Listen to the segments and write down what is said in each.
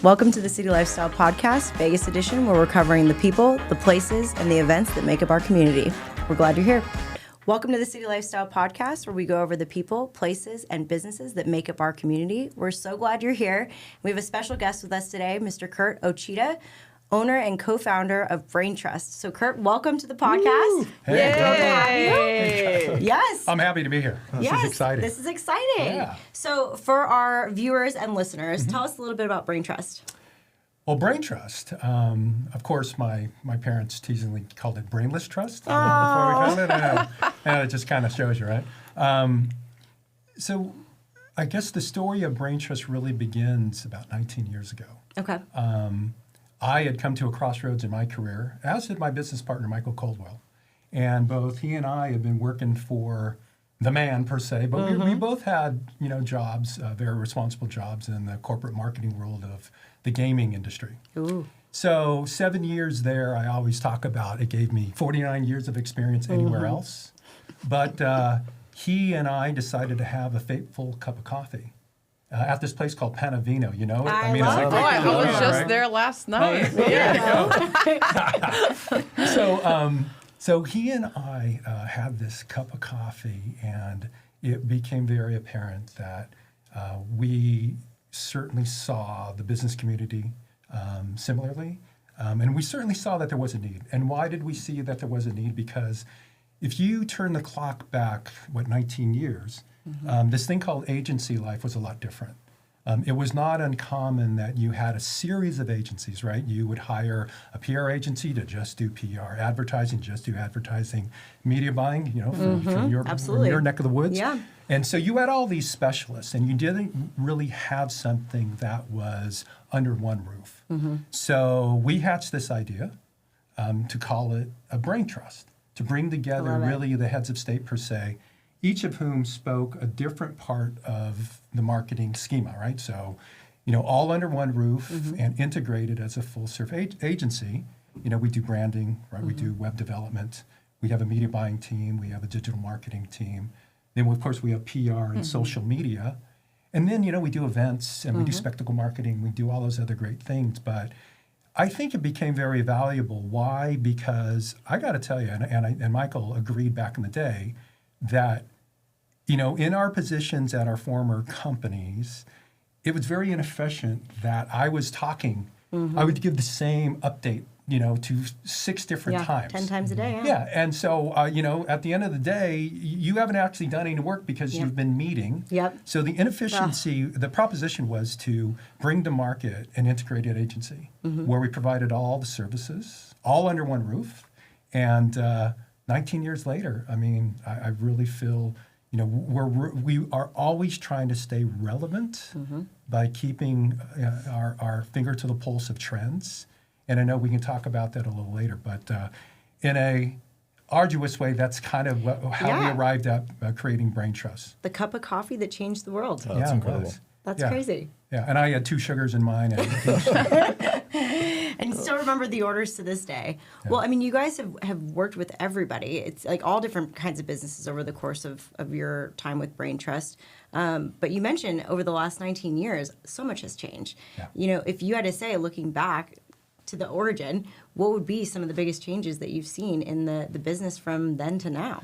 Welcome to the City Lifestyle Podcast, Vegas edition, where we're covering the people, the places, and the events that make up our community. We're glad you're here. Welcome to the City Lifestyle Podcast, where we go over the people, places, and businesses that make up our community. We're so glad you're here. We have a special guest with us today, Mr. Kurt Ouchida, owner and co-founder of Braintrust. So, Kurt, welcome to the podcast. Hey, Yes. I'm happy to be here. This is exciting. This is exciting. Yeah. So, for our viewers and listeners, tell us a little bit about Braintrust. Well, Braintrust, of course, my parents teasingly called it Brainless Trust before we found it. And it just kind of shows you, right? So I guess the story of Braintrust really begins about 19 years ago. Okay. I had come to a crossroads in my career, as did my business partner, Michael Coldwell. And both he and I had been working for the man, per se, but we both had, jobs, very responsible jobs in the corporate marketing world of the gaming industry. Ooh. So 7 years there, I always talk about, it gave me 49 years of experience anywhere else. But he and I decided to have a fateful cup of coffee. At this place called Panavino, you know it? I it's love like it. I was just there last night. So he and I had this cup of coffee, and it became very apparent that we certainly saw the business community similarly, and we certainly saw that there was a need. And why did we see that there was a need? Because if you turn the clock back, 19 years, this thing called agency life was a lot different. It was not uncommon that you had a series of agencies, right? You would hire a PR agency to just do PR, advertising, just do advertising, media buying, from your neck of the woods. Yeah. And so you had all these specialists, and you didn't really have something that was under one roof. So we hatched this idea to call it a brain trust, to bring together really the heads of state per se, each of whom spoke a different part of the marketing schema, right? So, all under one roof and integrated as a full-service agency. We do branding, right? We do web development. We have a media buying team. We have a digital marketing team. Then, of course, we have PR and social media. And then, we do events and we do spectacle marketing. We do all those other great things. But I think it became very valuable. Why? Because I got to tell you, and Michael agreed back in the day, that, in our positions at our former companies, it was very inefficient that I was talking. I would give the same update, to 6 different times. 10 times a day, Yeah, and so, at the end of the day, you haven't actually done any work because you've been meeting. Yep. So the inefficiency, the proposition was to bring to market an integrated agency where we provided all the services, all under one roof. And 19 years later, I really feel, we are always trying to stay relevant by keeping our finger to the pulse of trends. And I know we can talk about that a little later, but in a arduous way, that's kind of how we arrived at creating Braintrust. The cup of coffee that changed the world. Oh, that's incredible. That's crazy. Yeah, and I had 2 sugars in mine. And And still remember the orders to this day. Yeah. Well, you guys have worked with everybody. It's like all different kinds of businesses over the course of your time with Braintrust. But you mentioned over the last 19 years, so much has changed. Yeah. If you had to say, looking back to the origin, what would be some of the biggest changes that you've seen in the business from then to now?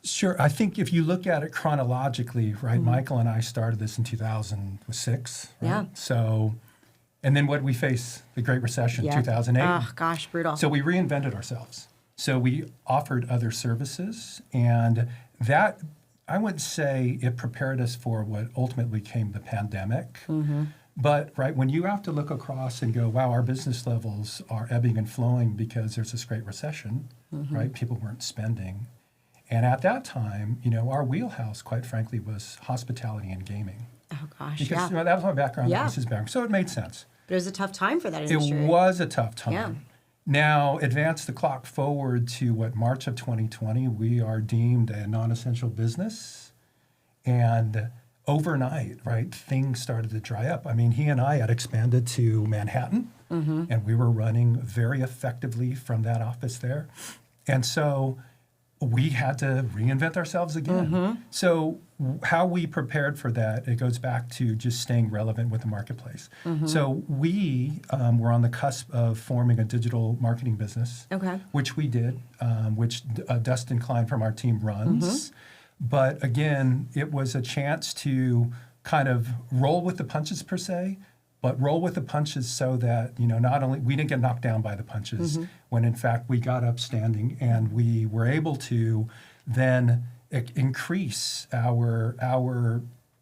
Sure. I think if you look at it chronologically, right, Michael and I started this in 2006. Right? Yeah. So, and then what did we face? The Great Recession, 2008. Oh, gosh, brutal. So we reinvented ourselves. So we offered other services, and that, I wouldn't say it prepared us for what ultimately became the pandemic. But, right, when you have to look across and go, wow, our business levels are ebbing and flowing because there's this Great Recession, right? People weren't spending. And at that time, our wheelhouse, quite frankly, was hospitality and gaming. Oh, gosh, because, that was my background, that was his background. So it made sense. But it was a tough time for that industry. It was a tough time. Yeah. Now, advance the clock forward to, March of 2020, we are deemed a non-essential business. And overnight, right, things started to dry up. He and I had expanded to Manhattan, and we were running very effectively from that office there. And so we had to reinvent ourselves again. So how we prepared for that, it goes back to just staying relevant with the marketplace. So we were on the cusp of forming a digital marketing business, which we did, which Dustin Klein from our team runs. But again, it was a chance to kind of roll with the punches per se, but roll with the punches so that, not only we didn't get knocked down by the punches, when in fact we got up standing and we were able to then increase our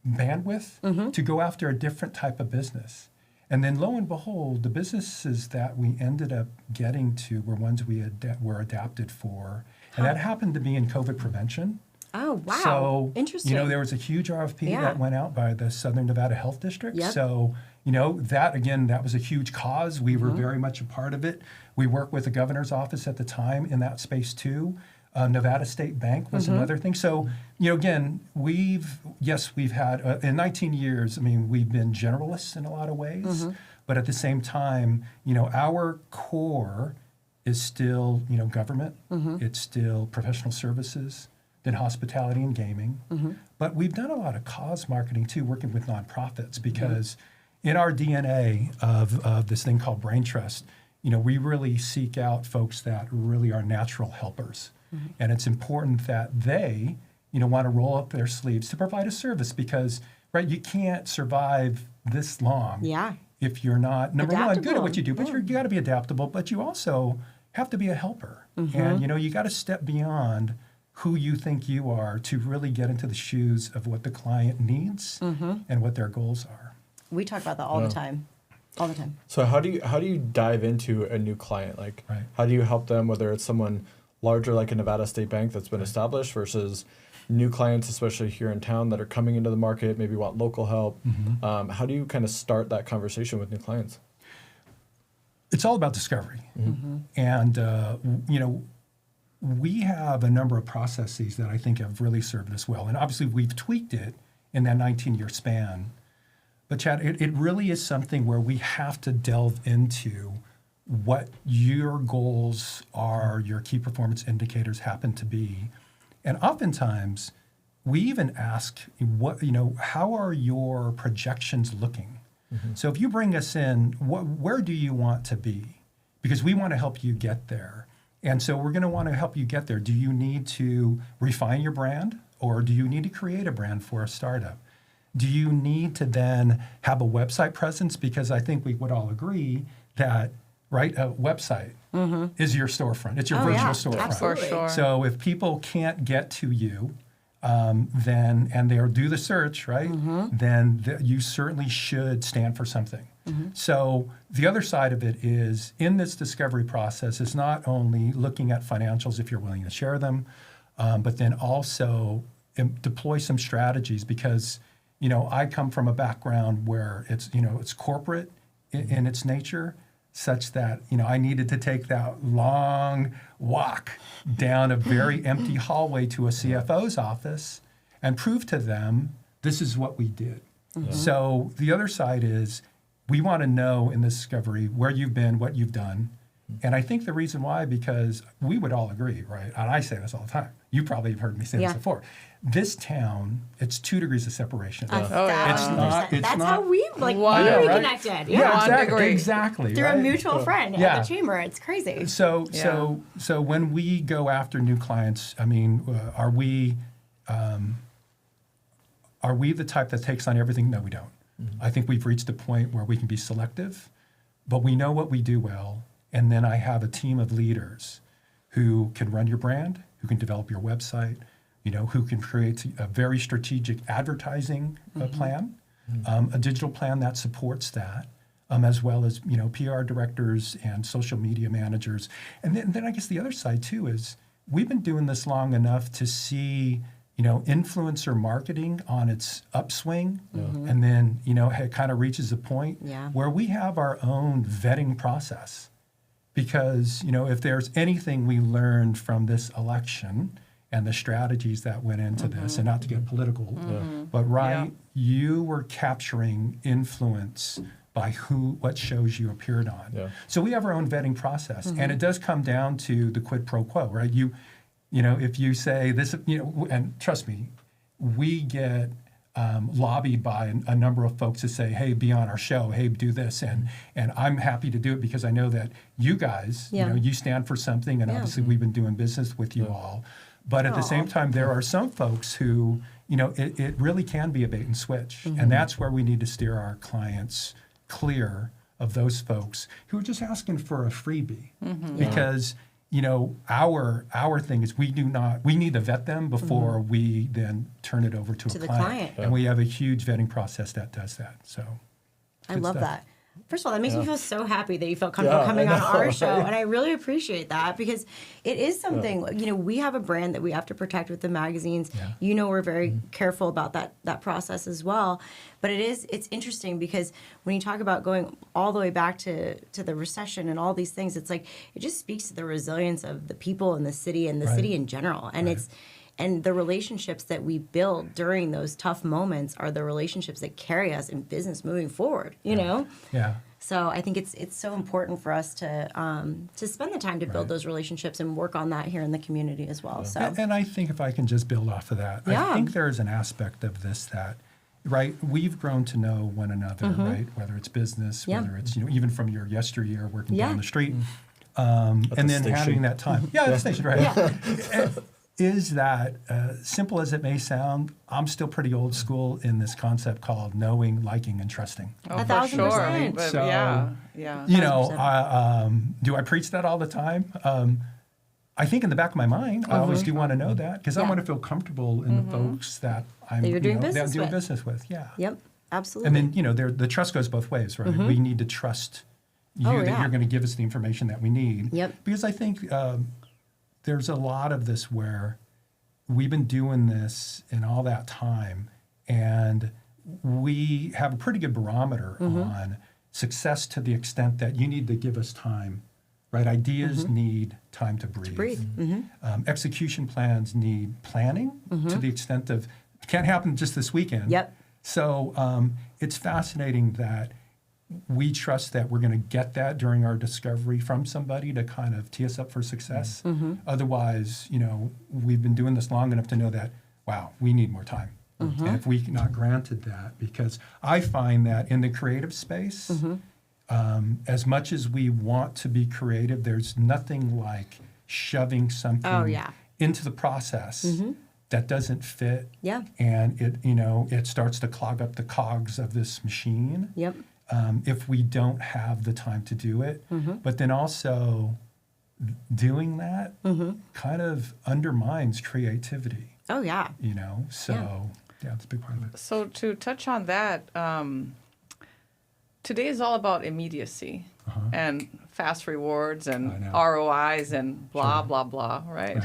bandwidth to go after a different type of business. And then lo and behold, the businesses that we ended up getting to were ones we were adapted for. And that happened to be in COVID prevention. Oh, wow. So, interesting. There was a huge RFP that went out by the Southern Nevada Health District. Yep. So, that was a huge cause. We were very much a part of it. We worked with the governor's office at the time in that space too. Nevada State Bank was another thing. So, again, we've had, in 19 years, we've been generalists in a lot of ways. But at the same time, our core is still, government. It's still professional services, then hospitality and gaming. But we've done a lot of cause marketing too, working with nonprofits, because in our DNA of this thing called Braintrust, we really seek out folks that really are natural helpers. And it's important that they, want to roll up their sleeves to provide a service, because, right, you can't survive this long if you're not, number one, good at what you do, but you got to be adaptable, but you also have to be a helper. And, you got to step beyond who you think you are to really get into the shoes of what the client needs and what their goals are. We talk about that all the time. All the time. So how do you dive into a new client? Like, how do you help them, whether it's someone larger like a Nevada State Bank that's been established versus new clients, especially here in town, that are coming into the market, maybe want local help? How do you kind of start that conversation with new clients? It's all about discovery. And, we have a number of processes that I think have really served us well. And obviously we've tweaked it in that 19-year span. But Chad, it really is something where we have to delve into what your goals are, your key performance indicators happen to be. And oftentimes, we even ask, how are your projections looking? So if you bring us in, where do you want to be? Because we want to help you get there. And so we're going to want to help you get there. Do you need to refine your brand, or do you need to create a brand for a startup? Do you need to then have a website presence? Because I think we would all agree that, right, a website is your storefront. It's your virtual storefront. Absolutely. For sure. So if people can't get to you, then, and they do the search, right, then you certainly should stand for something. So the other side of it is, in this discovery process, is not only looking at financials if you're willing to share them, but then also deploy some strategies, because I come from a background where it's corporate in its nature, such that I needed to take that long walk down a very empty hallway to a CFO's office and prove to them this is what we did. So the other side is, we want to know in this discovery where you've been, what you've done. And I think the reason why, because we would all agree, right? And I say this all the time. You probably have heard me say this before. This town, it's 2 degrees of separation. That's how we reconnected. Exactly. Through a mutual friend at the chamber. It's crazy. So when we go after new clients, are we the type that takes on everything? No, we don't. I think we've reached a point where we can be selective, but we know what we do well. And then I have a team of leaders who can run your brand, who can develop your website, who can create a very strategic advertising plan, a digital plan that supports that, as well as, PR directors and social media managers. And then I guess the other side too is, we've been doing this long enough to see, influencer marketing on its upswing. And then, it kind of reaches a point where we have our own vetting process. Because, if there's anything we learned from this election and the strategies that went into this, and not to get political, but you were capturing influence by what shows you appeared on. So we have our own vetting process, and it does come down to the quid pro quo, right? If you say this, and trust me, we get lobbied by a number of folks to say, hey, be on our show, hey, do this. And I'm happy to do it because I know that you guys, you stand for something, and obviously we've been doing business with you all. But at the same time, there are some folks who, it really can be a bait and switch. And that's where we need to steer our clients clear of those folks who are just asking for a freebie. Because our thing is we need to vet them before we then turn it over to a client. And we have a huge vetting process that does that. So I love that. First of all, that makes me feel so happy that you felt comfortable coming on our show. And I really appreciate that because it is something, we have a brand that we have to protect with the magazines. We're very careful about that process as well. But it's interesting because when you talk about going all the way back to the recession and all these things, it's like it just speaks to the resilience of the people in the city and the city in general. And and the relationships that we build during those tough moments are the relationships that carry us in business moving forward, you know? Yeah. So I think it's so important for us to spend the time to build those relationships and work on that here in the community as well. So and I think if I can just build off of that, I think there's an aspect of this that, we've grown to know one another, right? Whether it's business, whether it's, even from your yesteryear working down the street, and then having that time. The station, right? Is that, simple as it may sound, I'm still pretty old school in this concept called knowing, liking, and trusting. Oh, 1,000%. But So, do I preach that all the time? I think in the back of my mind, I always do want to know that because I want to feel comfortable in the folks that I'm doing business with. Yeah. Yep, absolutely. And then, the trust goes both ways, right? We need to trust you that you're going to give us the information that we need. Yep. Because I think there's a lot of this where we've been doing this in all that time, and we have a pretty good barometer on success to the extent that you need to give us time, right? Ideas need time to breathe. Execution plans need planning to the extent of, it can't happen just this weekend. Yep. So it's fascinating that we trust that we're going to get that during our discovery from somebody to kind of tee us up for success. Otherwise, we've been doing this long enough to know that, wow, we need more time. And if we're not granted that, because I find that in the creative space, as much as we want to be creative, there's nothing like shoving something into the process that doesn't fit. And it starts to clog up the cogs of this machine. If we don't have the time to do it. But then also doing that kind of undermines creativity. Oh, yeah. So it's a big part of it. So to touch on that, today is all about immediacy and fast rewards and ROIs and blah, blah, blah, right?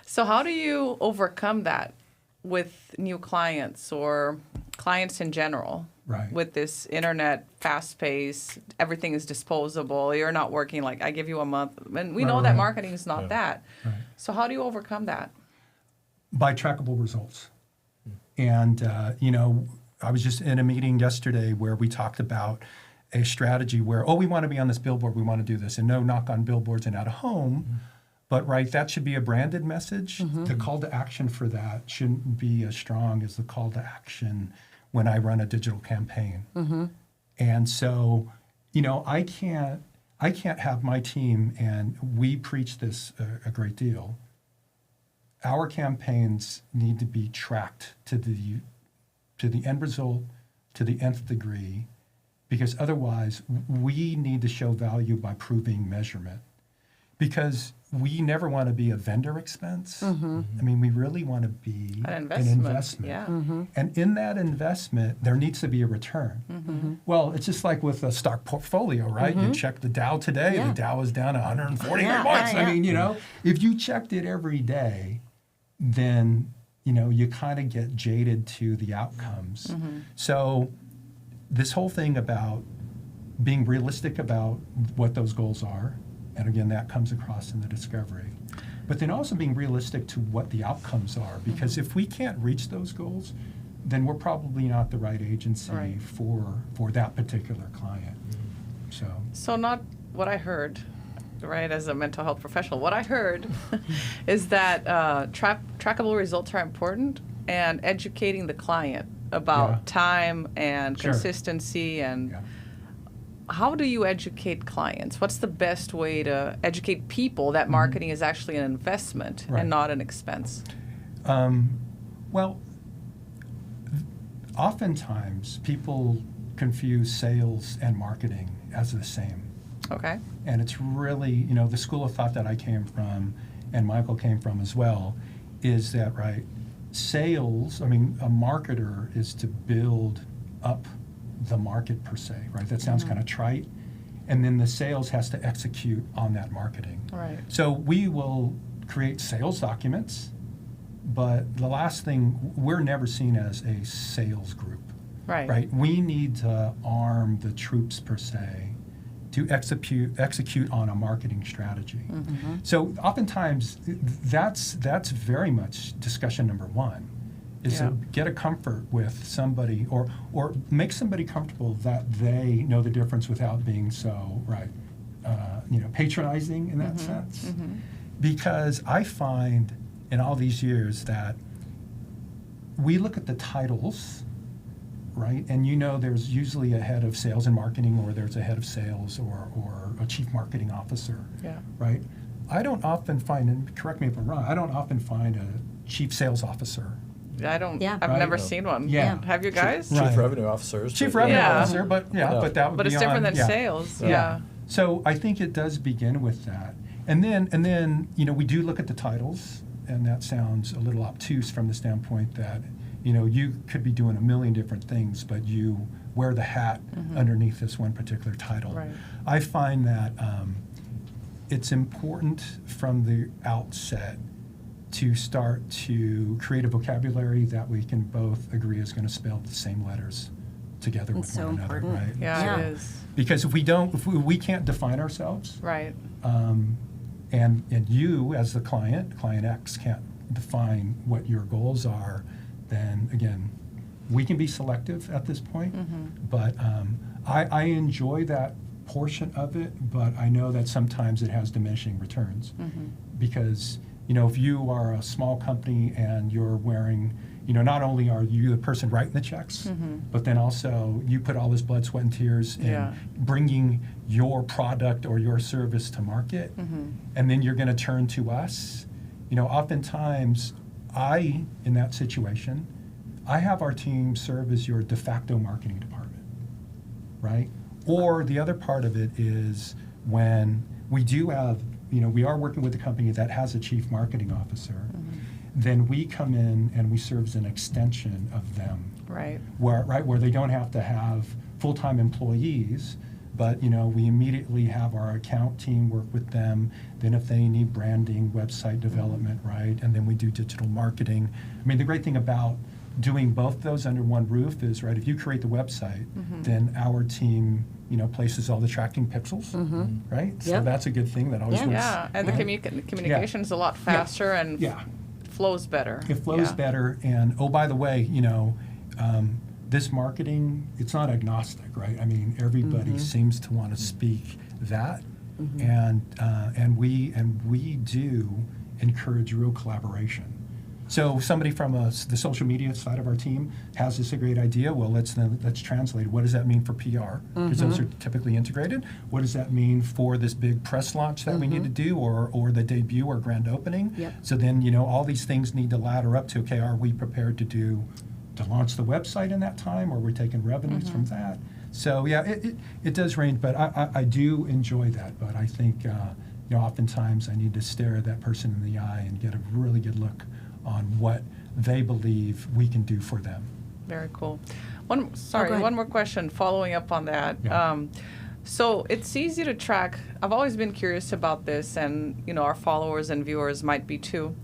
So how do you overcome that with new clients or clients in general? With this internet fast pace, everything is disposable. You're not working like I give you a month. And we know that marketing is not that. So how do you overcome that? By trackable results. And, I was just in a meeting yesterday where we talked about a strategy where, we want to be on this billboard, we want to do this. And no knock on billboards and out of home. But, that should be a branded message. The call to action for that shouldn't be as strong as the call to action when I run a digital campaign. And so, I can't have my team, and we preach this a great deal. Our campaigns need to be tracked to the end result, to the nth degree, because otherwise we need to show value by proving measurement. Because we never want to be a vendor expense. I mean, we really want to be an investment. And in that investment, there needs to be a return. Well, it's just like with a stock portfolio, right? You check the Dow today, the Dow is down 140 points. I mean, if you checked it every day, then, you kind of get jaded to the outcomes. So this whole thing about being realistic about what those goals are, and again, that comes across in the discovery. But then also being realistic to what the outcomes are, because if we can't reach those goals, then we're probably not the right agency for that particular client. So not what I heard, right, as a mental health professional. What I heard is that trackable results are important, and educating the client about Yeah. time and Sure. consistency and Yeah. how do you educate clients? What's the best way to educate people that marketing is actually an investment Right. and not an expense? Well, oftentimes people confuse sales and marketing as the same. Okay. And it's really, the school of thought that I came from and Michael came from as well is that, right, sales, a marketer is to build up the market per se, right? That sounds kind of trite. And then the sales has to execute on that marketing. Right. So we will create sales documents, but the last thing, we're never seen as a sales group. Right. Right. We need to arm the troops per se to execute on a marketing strategy. So oftentimes that's very much discussion number one, is Yeah. to get a comfort with somebody or make somebody comfortable that they know the difference without being so patronizing in that sense. Because I find in all these years that we look at the titles, right? And there's usually a head of sales and marketing, or there's a head of sales or a chief marketing officer, Yeah. right? I don't often find, and correct me if I'm wrong, I don't often find a chief sales officer. I don't. Yeah. I've Right. never seen one. Yeah. Have you guys? Right. Chief revenue officers. Chief but- revenue Yeah. officer, but Yeah. but that would But be it's different on- than yeah. sales. Yeah. Yeah. So I think it does begin with that. And then we do look at the titles, and that sounds a little obtuse from the standpoint that, you could be doing a million different things, but you wear the hat underneath this one particular title. Right. I find that it's important from the outset to start to create a vocabulary that we can both agree is going to spell the same letters together with It's so one another, important. right? Yeah, Yeah. it is. Because if we can't define ourselves, Right. and you as the client X can't define what your goals are, then again, we can be selective at this point. But I enjoy that portion of it, but I know that sometimes it has diminishing returns. Because, if you are a small company and you're wearing, not only are you the person writing the checks, but then also you put all this blood, sweat, and tears in Yeah. bringing your product or your service to market, and then you're going to turn to us. Oftentimes, in that situation, I have our team serve as your de facto marketing department, right? Or the other part of it is when we do have, we are working with a company that has a chief marketing officer, then we come in and we serve as an extension of them, Right. where they don't have to have full-time employees, but we immediately have our account team work with them. Then if they need branding, website development, right, and then we do digital marketing. The great thing about doing both those under one roof is, right, if you create the website, then our team places all the tracking pixels, right? So Yep. that's a good thing that always Yeah. works. Yeah, and the communication is a lot faster and Yeah. flows better. It flows Yeah. better, and by the way, this marketing, it's not agnostic, right? Everybody seems to want to speak that, and we do encourage real collaboration. So somebody from the social media side of our team has this a great idea. Well, let's translate. What does that mean for PR? Because those are typically integrated. What does that mean for this big press launch that we need to do, or the debut or grand opening? Yep. So then all these things need to ladder up to, okay, are we prepared to launch the website in that time, or we're taking revenues from that? So yeah, it does range, but I do enjoy that. But I think oftentimes I need to stare that person in the eye and get a really good look on what they believe we can do for them. Very cool. go ahead. One more question following up on that. Yeah. So it's easy to track. I've always been curious about this, and our followers and viewers might be too.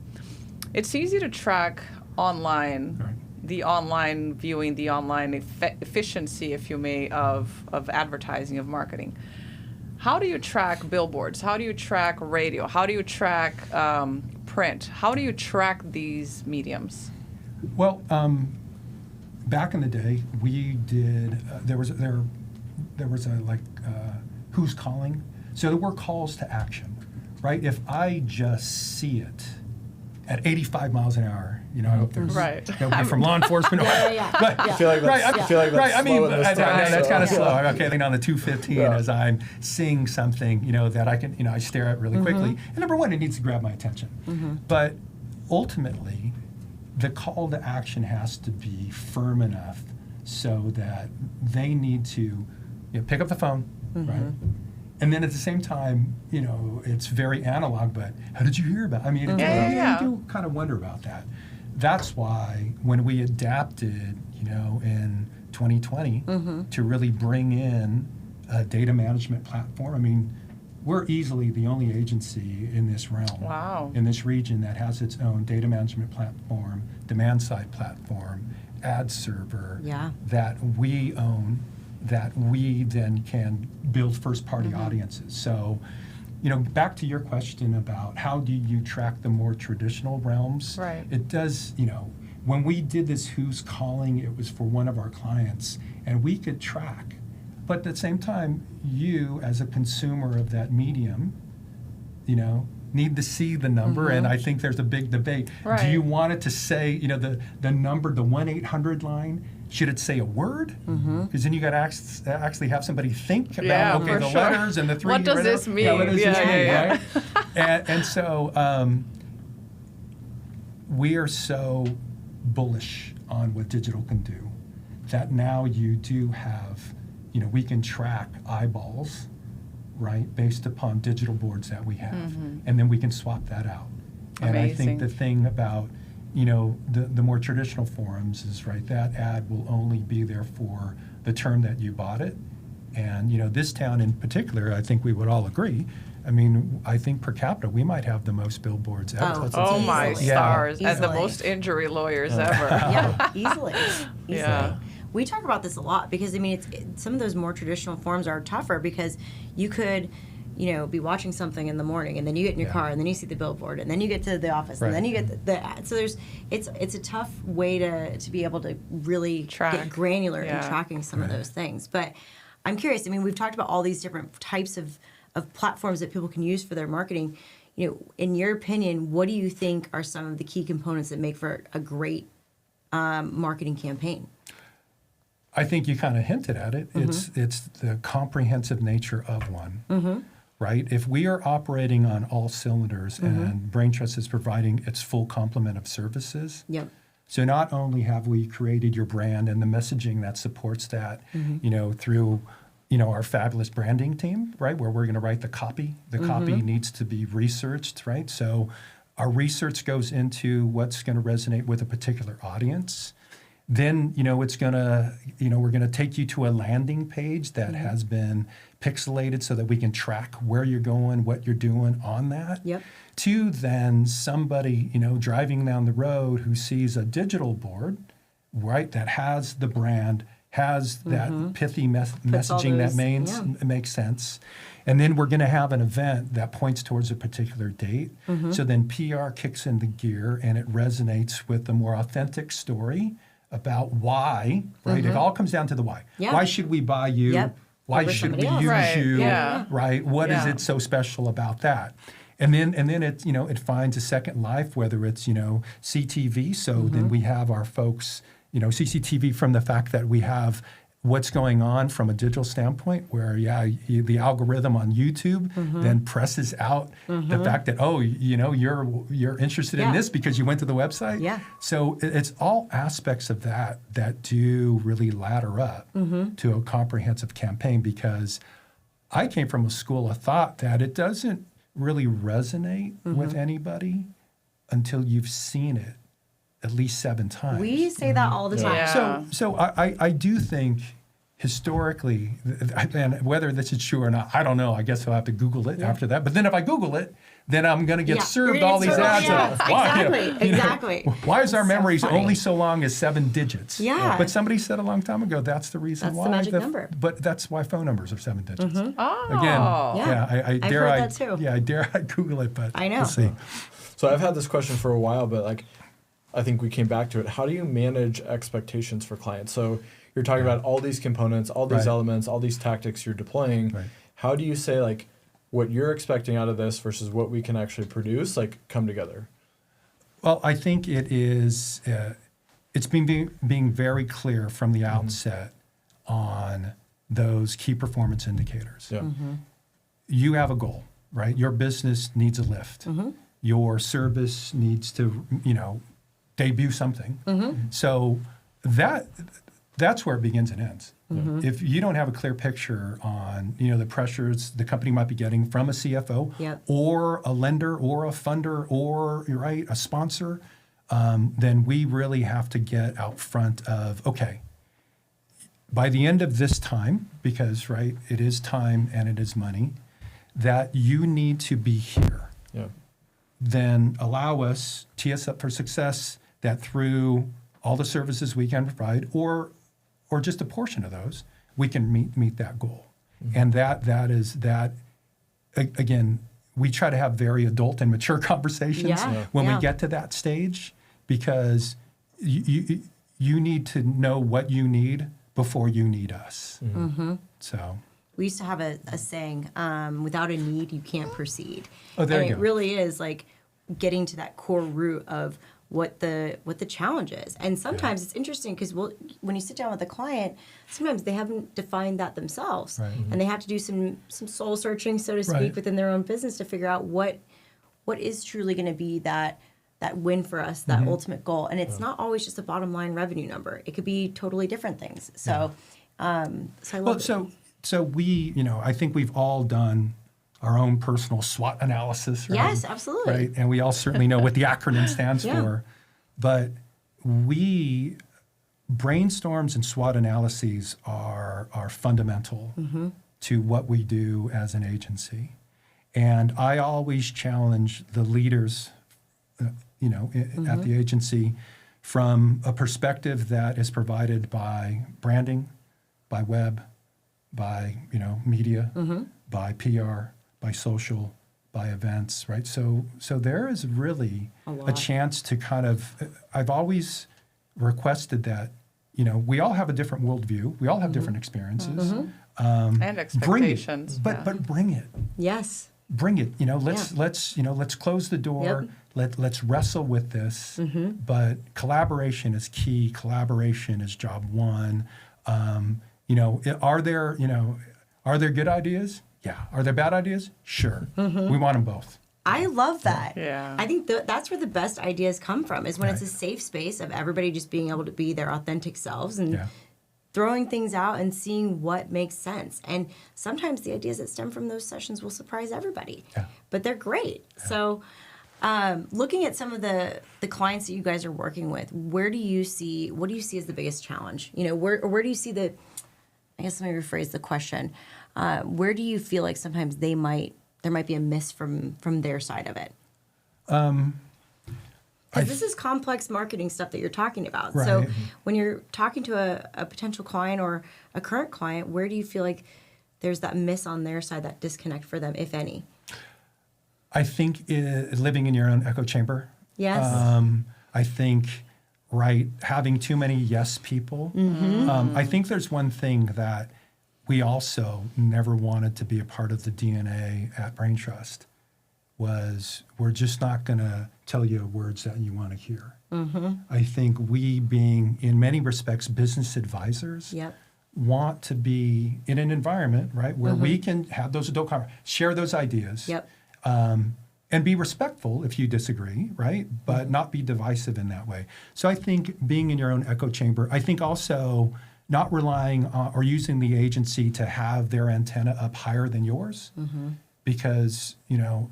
It's easy to track online, Right. the online viewing, the online efficiency, if you may, of advertising, of marketing. How do you track billboards? How do you track radio? How do you track print? How do you track these mediums? Well, back in the day, we did. There was a who's calling. So there were calls to action, right? If I just see it, at 85 miles an hour. You know, I hope there's Right. nobody from law enforcement. But, I feel like that's, right. I mean, slow in this time, that's so- kind of slow. I'm okay. I think on the 215, as I'm seeing something, you know, that I can, you know, I stare at really quickly. And number one, it needs to grab my attention. But ultimately, the call to action has to be firm enough so that they need to, you know, pick up the phone, right? And then at the same time, you know, it's very analog, but how did you hear about it? I mean, you do kind of wonder about that. That's why when we adapted, you know, in 2020 to really bring in a data management platform, I mean, we're easily the only agency in this realm, in this region, that has its own data management platform, demand-side platform, ad server, that we own, that we then can build first-party audiences. So, you know, back to your question about how do you track the more traditional realms, Right. it does, you know, when we did this Who's Calling, it was for one of our clients, and we could track. But at the same time, you, as a consumer of that medium, you know, need to see the number, and I think there's a big debate. Right. Do you want it to say, you know, the number, the 1-800 line, should it say a word? Because then you got to actually have somebody think about, okay, the letters and the three. What does this mean? Yeah, what does this mean, yeah. right? And so we are so bullish on what digital can do that now you do have, you know, we can track eyeballs, right, based upon digital boards that we have, and then we can swap that out. And I think the thing about, you know, the more traditional forums is, right, that ad will only be there for the term that you bought it. And, you know, this town in particular, I think we would all agree, I mean, I think per capita, we might have the most billboards ever. Oh my Easily. stars. And the Easily. most injury lawyers ever. Yeah, easily. Yeah. We talk about this a lot because, I mean, some of those more traditional forms are tougher because you could, you know, be watching something in the morning, and then you get in your car, and then you see the billboard, and then you get to the office, and then you get the ad. So it's a tough way to be able to really get granular in tracking some of those things. But I'm curious. I mean, we've talked about all these different types of platforms that people can use for their marketing. You know, in your opinion, what do you think are some of the key components that make for a great marketing campaign? I think you kind of hinted at it. It's the comprehensive nature of one. Right? If we are operating on all cylinders and Braintrust is providing its full complement of services, so not only have we created your brand and the messaging that supports that, you know, through, you know, our fabulous branding team, right, where we're going to write the copy. The copy needs to be researched, right? So our research goes into what's going to resonate with a particular audience. Then, you know, it's going to, you know, we're going to take you to a landing page that has been pixelated so that we can track where you're going, what you're doing on that. To then somebody, you know, driving down the road who sees a digital board, right, that has the brand, has that pithy messaging that makes sense. And then we're going to have an event that points towards a particular date. So then PR kicks into gear and it resonates with the more authentic story about why, right? It all comes down to the why. Why should we buy you? Why should we use you? Right? What is it so special about that? And then it, you know, it finds a second life, whether it's, you know, CTV. So then we have our folks, you know, CCTV from the fact that we have what's going on from a digital standpoint where, the algorithm on YouTube then presses out the fact that, oh, you know, you're interested in this because you went to the website. So it's all aspects of that do really ladder up to a comprehensive campaign, because I came from a school of thought that it doesn't really resonate with anybody until you've seen it at least 7 times. We say that all the time. So I do think historically, and whether this is true or not, I don't know. I guess I'll have to Google it after that. But then if I Google it, then I'm going to get served all these ads. Exactly. Why is our memories only so long as 7 digits? Yeah. But somebody said a long time ago that's the reason why. That's the magic number. But that's why phone numbers are 7 digits. Oh. Again, I've heard that too. Yeah, I dare I Google it, but I know. we'll see. So I've had this question for a while, but like, I think we came back to it. How do you manage expectations for clients? So you're talking about all these components, all these elements, all these tactics you're deploying. How do you say, like, what you're expecting out of this versus what we can actually produce, like, come together? Well, I think it is. It's been being very clear from the outset on those key performance indicators. Yeah. You have a goal, right? Your business needs a lift. Your service needs to, debut something. So that's where it begins and ends. If you don't have a clear picture on, the pressures the company might be getting from a CFO or a lender or a funder or, a sponsor, then we really have to get out front of, okay, by the end of this time, because, it is time and it is money, that you need to be here. Yeah. Then allow us, tee us up for success, that through all the services we can provide, or just a portion of those, we can meet that goal. And that is again, we try to have very adult and mature conversations when we get to that stage, because you need to know what you need before you need us. So we used to have a saying, without a need, you can't proceed. Oh, there you And go. it really is like getting to that core root of what the challenge is. And sometimes it's interesting because when you sit down with a client, sometimes they haven't defined that themselves. And they have to do some soul searching, so to speak, within their own business to figure out what is truly going to be that win for us, that ultimate goal. And it's not always just a bottom line revenue number. It could be totally different things. So, so I love it. So we, I think we've all done our own personal SWOT analysis, right? Yes, absolutely. Right, and we all certainly know what the acronym stands for. But brainstorms and SWOT analyses are fundamental to what we do as an agency. And I always challenge the leaders, at the agency, from a perspective that is provided by branding, by web, by media, by PR, by social, by events, right? So there is really a chance to kind of. I've always requested that we all have a different worldview, we all have different experiences, And expectations. but bring it. Yes. Bring it. Let's close the door. Let's wrestle with this. But collaboration is key. Collaboration is job one. Are there good ideas? Yeah. Are there bad ideas? Sure. We want them both. I love that. Yeah. I think that's where the best ideas come from, is when it's a safe space of everybody just being able to be their authentic selves and throwing things out and seeing what makes sense. And sometimes the ideas that stem from those sessions will surprise everybody. But they're great. So looking at some of the clients that you guys are working with, what do you see as the biggest challenge? Where do you see I guess let me rephrase the question. Where do you feel like sometimes there might be a miss from their side of it? Because this is complex marketing stuff that you're talking about. Right. So when you're talking to a potential client or a current client, where do you feel like there's that miss on their side, that disconnect for them, if any? I think living in your own echo chamber. Yes. I think, having too many yes people. I think there's one thing that we also never wanted to be a part of the DNA at Braintrust was we're just not going to tell you words that you want to hear. I think we, being in many respects business advisors, want to be in an environment, where we can have those adult conversations, share those ideas, and be respectful if you disagree, but not be divisive in that way. So I think being in your own echo chamber, I think also not relying on or using the agency to have their antenna up higher than yours. Because,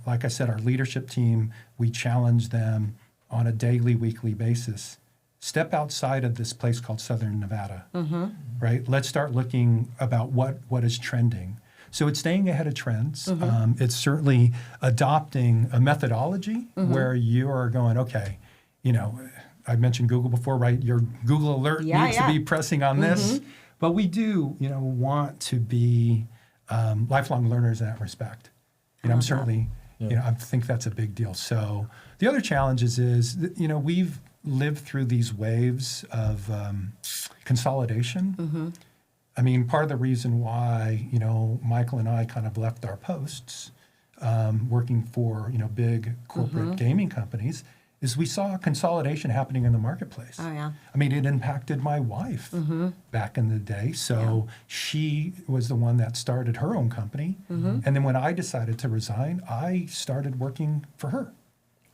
like I said, our leadership team, we challenge them on a daily, weekly basis. Step outside of this place called Southern Nevada, Let's start looking about what is trending. So it's staying ahead of trends. It's certainly adopting a methodology where you are going, okay, I mentioned Google before, Your Google alert needs to be pressing on this. But we do, want to be lifelong learners in that respect. I'm certainly, I think that's a big deal. So the other challenges is, we've lived through these waves of consolidation. I mean, part of the reason why, Michael and I kind of left our posts working for, big corporate gaming companies is we saw a consolidation happening in the marketplace. Oh, yeah. I mean, it impacted my wife back in the day. So she was the one that started her own company. And then when I decided to resign, I started working for her.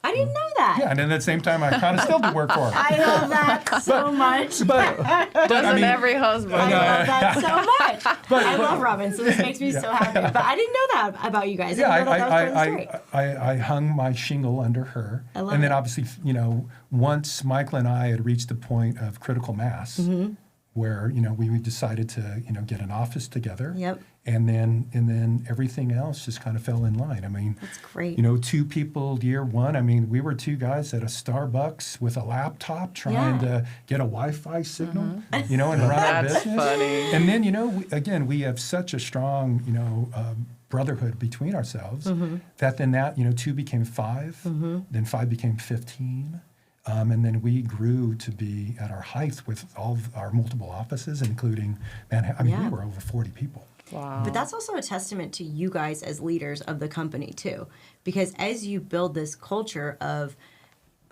I didn't know that. Yeah, and then at the same time, I kind of still do work for her. I love that so much. But Doesn't every husband? I love that so much. I love Robin, so this makes me so happy. But I didn't know that about you guys. I didn't know that was part of the story. I hung my shingle under her. I love and then it. obviously, once Michael and I had reached the point of critical mass, where, we decided to, get an office together. Yep. And then everything else just kind of fell in line. I mean, That's great. 2 people year one. I mean, we were 2 guys at a Starbucks with a laptop trying to get a Wi-Fi signal, and run our That's business. funny. And then, we have such a strong, brotherhood between ourselves that then that, 2 became 5, then 5 became 15. And then we grew to be at our height with all of our multiple offices, including Manhattan. I mean, we were over 40 people. Wow. But that's also a testament to you guys as leaders of the company too, because as you build this culture of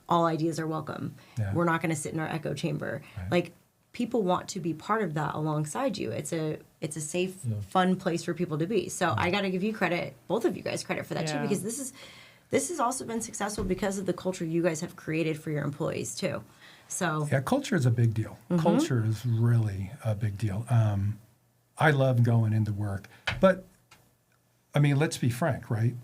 all ideas are welcome, we're not going to sit in our echo chamber. Right. Like people want to be part of that alongside you. It's a safe, fun place for people to be. So I got to give you credit, both of you guys credit for that too, because this has also been successful because of the culture you guys have created for your employees too. So yeah, culture is a big deal. Culture is really a big deal. I love going into work, but I mean, let's be frank, right?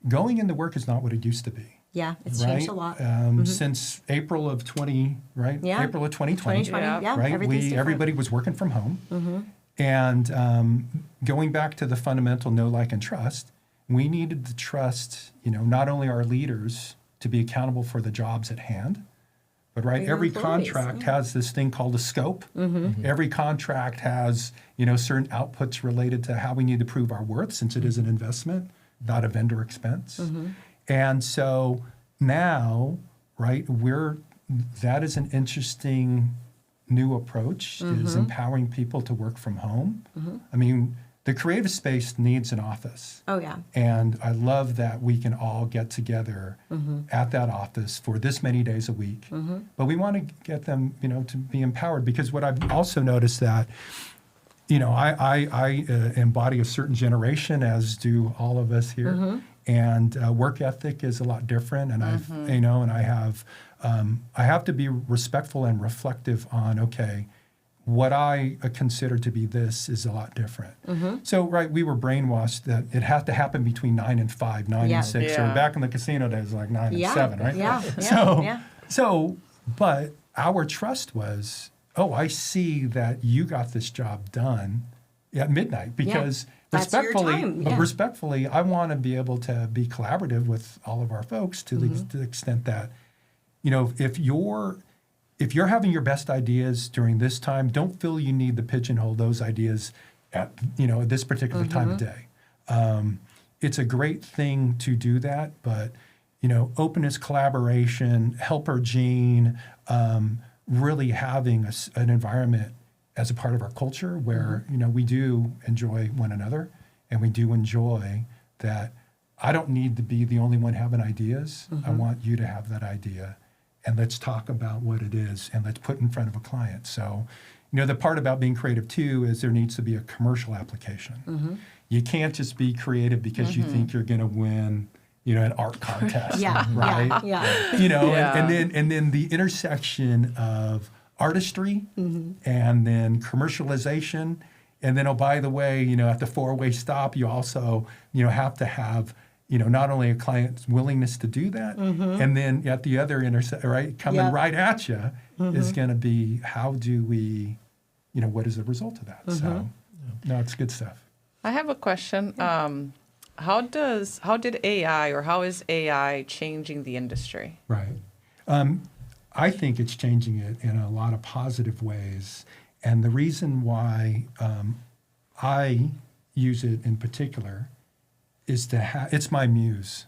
Going into work is not what it used to be. yeah, it's right? changed a lot. Since April of 20, right? Yeah. April of 2020. 2020, Yeah. yeah, Right? everything's different. Everybody was working from home. And going back to the fundamental know, like, and trust, we needed to trust, not only our leaders to be accountable for the jobs at hand, but your every employees, contract has this thing called a scope. Every contract has, certain outputs related to how we need to prove our worth, since it is an investment, not a vendor expense. And so now, right, that is an interesting new approach, is empowering people to work from home. I mean, the creative space needs an office. Oh yeah. And I love that we can all get together at that office for this many days a week. But we want to get them, to be empowered, because what I've also noticed that, I embody a certain generation, as do all of us here. And work ethic is a lot different. And I have to be respectful and reflective on, okay, what I consider to be this is a lot different. So, right, we were brainwashed that it had to happen between 9 and 5, 9 and 6. Yeah. Or back in the casino days, like 9 and 7, right? Yeah. But our trust was, I see that you got this job done at midnight, because That's your time. Yeah. respectfully, I want to be able to be collaborative with all of our folks to the extent that, if you're having your best ideas during this time, don't feel you need to pigeonhole those ideas at this particular time of day. It's a great thing to do that, but openness, collaboration, helper gene, really having an environment as a part of our culture where we do enjoy one another, and we do enjoy that. I don't need to be the only one having ideas. I want you to have that idea. And let's talk about what it is, and let's put it in front of a client. So, the part about being creative too is there needs to be a commercial application. You can't just be creative because you think you're going to win, an art contest, right? And then the intersection of artistry and then commercialization, and then by the way, at the 4-way stop, you also have to have not only a client's willingness to do that, and then at the other coming right at you is going to be, how do we, what is the result of that? So, no, it's good stuff. I have a question. How did AI, or how is AI changing the industry? Right. I think it's changing it in a lot of positive ways. And the reason why I use it in particular is it's my muse.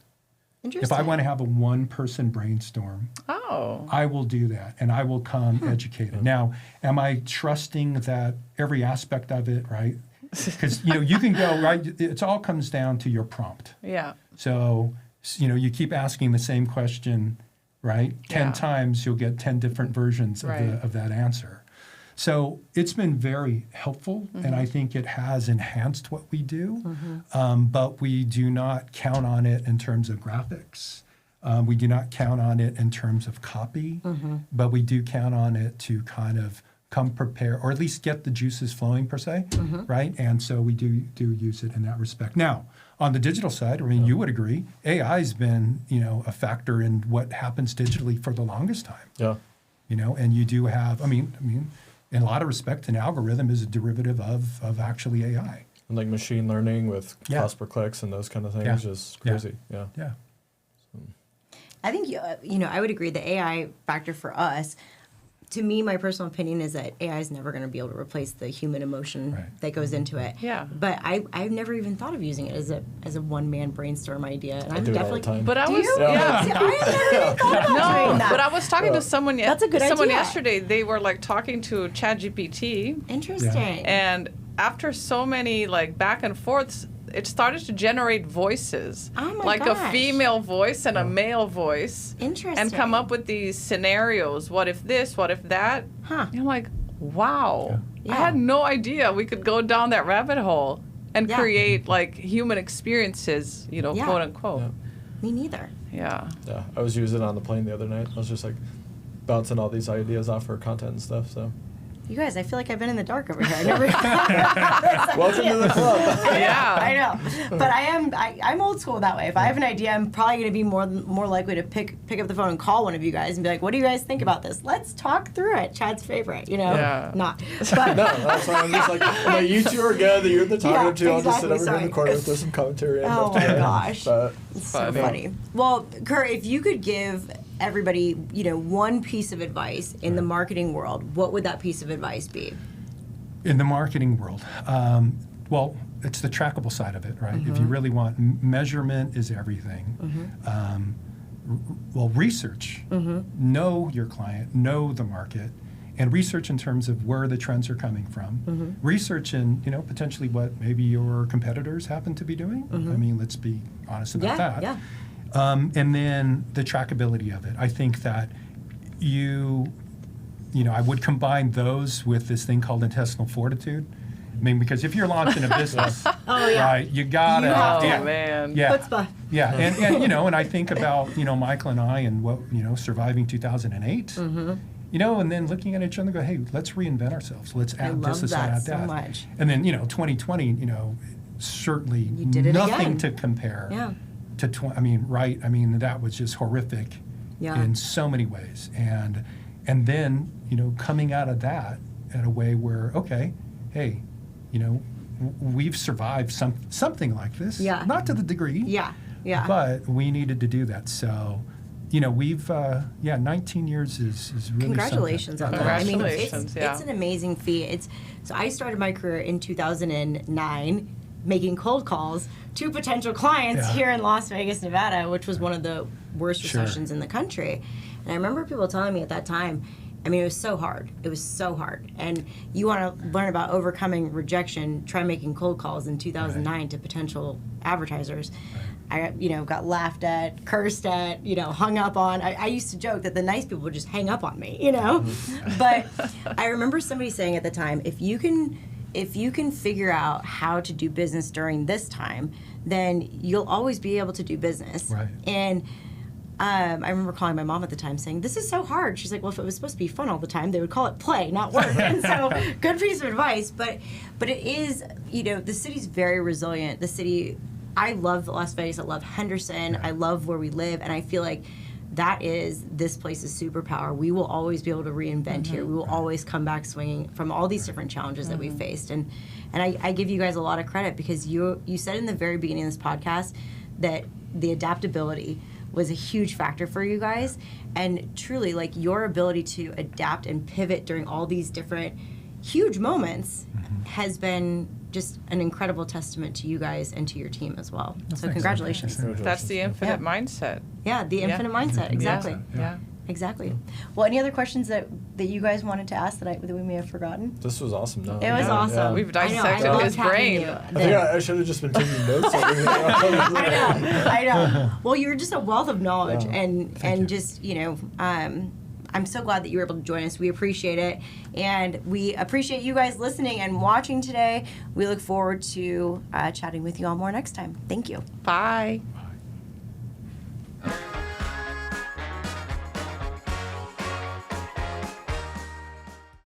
If I want to have a one-person brainstorm, I will do that, and I will come educated. Now, am I trusting that every aspect of it, right? Because, you can go, right, it all comes down to your prompt. Yeah. So, you keep asking the same question right? 10 Yeah. times you'll get 10 different versions Right. of that answer. So it's been very helpful, and I think it has enhanced what we do, but we do not count on it in terms of graphics. We do not count on it in terms of copy, but we do count on it to kind of come prepare, or at least get the juices flowing per se, right? And so we do use it in that respect. Now, on the digital side, I mean, you would agree, AI's been, a factor in what happens digitally for the longest time. Yeah. And you do have, I mean, in a lot of respects, an algorithm is a derivative of actually AI. And like machine learning with Yeah. cost per clicks and those kind of things, Yeah. just crazy. Yeah. Yeah. I think, I would agree the AI factor for us, to me, my personal opinion is that AI is never going to be able to replace the human emotion Right. that goes into it. Yeah. But I've never even thought of using it as a one-man brainstorm idea. And I I'm do it all definitely the time. But I Do was you? yeah. See, I have never even thought about doing that. But I was talking to someone That's a good someone idea. yesterday. They were like talking to ChatGPT, Interesting. and after so many like back and forths, it started to generate voices. Oh my like gosh. a female voice and a male voice. Interesting. And come up with these scenarios. What if this? What if that? Huh. And I'm like, wow. Yeah. I had no idea we could go down that rabbit hole and Yeah. create like human experiences, Yeah. quote unquote. Yeah. Me neither. Yeah. Yeah. I was using it on the plane the other night. I was just like bouncing all these ideas off for content and stuff. So You guys, I feel like I've been in the dark over here. I never. welcome to the club. Yeah. I know, but I'm old school that way. If I have an idea, I'm probably going to be more likely to pick up the phone and call one of you guys and be like, "What do you guys think about this? Let's talk through it." Chad's favorite, Yeah. not. But No, that's why I'm just like, you two are good. You're the talkative two. I'll just sit exactly, over here in the corner with some commentary. And Oh left my to right. gosh. But it's so Funny. funny. Well, Kurt, if you could give everybody, one piece of advice in the marketing world, what would that piece of advice be? In the marketing world, well, it's the trackable side of it, right? If you really want, measurement is everything. Research. Know your client, know the market, and research in terms of where the trends are coming from. Research in, potentially what maybe your competitors happen to be doing. I mean, let's be honest about that. Yeah. And then the trackability of it. I think that I would combine those with this thing called intestinal fortitude. I mean, because if you're launching a business, right, you gotta, You have to. Oh man. yeah, Chutzpah. yeah, and and I think about Michael and I and what surviving 2008, and then looking at each other and go, hey, let's reinvent ourselves. Let's add love this, let's that add so that. much. And then 2020, certainly You did it nothing again. to compare. Yeah. To that was just horrific Yeah. in so many ways, and then coming out of that in a way where hey, we've survived something like this, Yeah. not to the degree, Yeah. Yeah. but we needed to do that. So we've 19 years is really Congratulations something. on that. I mean, Congratulations, yeah. it's an amazing feat. So I started my career in 2009 making cold calls to potential clients Yeah. here in Las Vegas, Nevada, which was one of the worst Sure. recessions in the country. And I remember people telling me at that time, it was so hard. It was so hard. And you want to learn about overcoming rejection, try making cold calls in 2009 to potential advertisers. I got laughed at, cursed at, hung up on. I used to joke that the nice people would just hang up on me, But I remember somebody saying at the time, if you can figure out how to do business during this time, then you'll always be able to do business. Right. And I remember calling my mom at the time saying, this is so hard. She's like, well, if it was supposed to be fun all the time, they would call it play, not work. And so good piece of advice. But it is, the city's very resilient. The city, I love Las Vegas. I love Henderson. I love where we live. And I feel like this place's superpower. We will always be able to reinvent here. We will always come back swinging from all these different challenges that we've faced. And I give you guys a lot of credit because you said in the very beginning of this podcast that the adaptability was a huge factor for you guys. And truly, like, your ability to adapt and pivot during all these different huge moments has been just an incredible testament to you guys and to your team as well. So thanks. congratulations. Thanks. That's the infinite Yeah. mindset. Yeah, the infinite mindset, Yeah. exactly. Yeah. Exactly. Well, any other questions that you guys wanted to ask that we may have forgotten? This was awesome. No, It was awesome. We've I know, dissected I loved his having brain. you. I think I should have just been taking notes. I know. Well, you're just a wealth of knowledge, Yeah. and just I'm so glad that you were able to join us. We appreciate it, and we appreciate you guys listening and watching today. We look forward to chatting with you all more next time. Thank you. Bye.